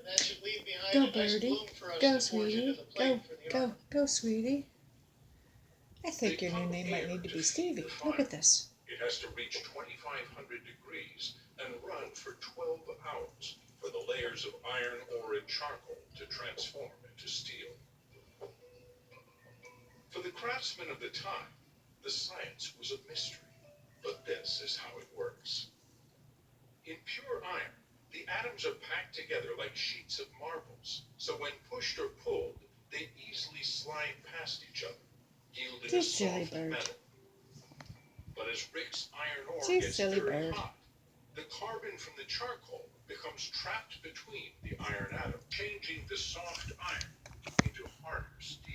And that should leave behind Go, a nice birdie. bloom for us Go, to forge sweetie. into the Go, plate for the go, armor. go, sweetie. I think your new name might need to be Stevie. Look at this. It has to reach 2,500 degrees and run for 12 hours for the layers of iron ore and charcoal to transform into steel. For the craftsmen of the time, the science was a mystery, but this is how it works. In pure iron, the atoms are packed together like sheets of marbles, so when pushed or pulled, they easily slide past each other, yielding a She's silly soft bird. metal. But as Rick's iron ore She's gets silly very bird. hot, the carbon from the charcoal becomes trapped between the iron atom, changing the soft iron into harder steel.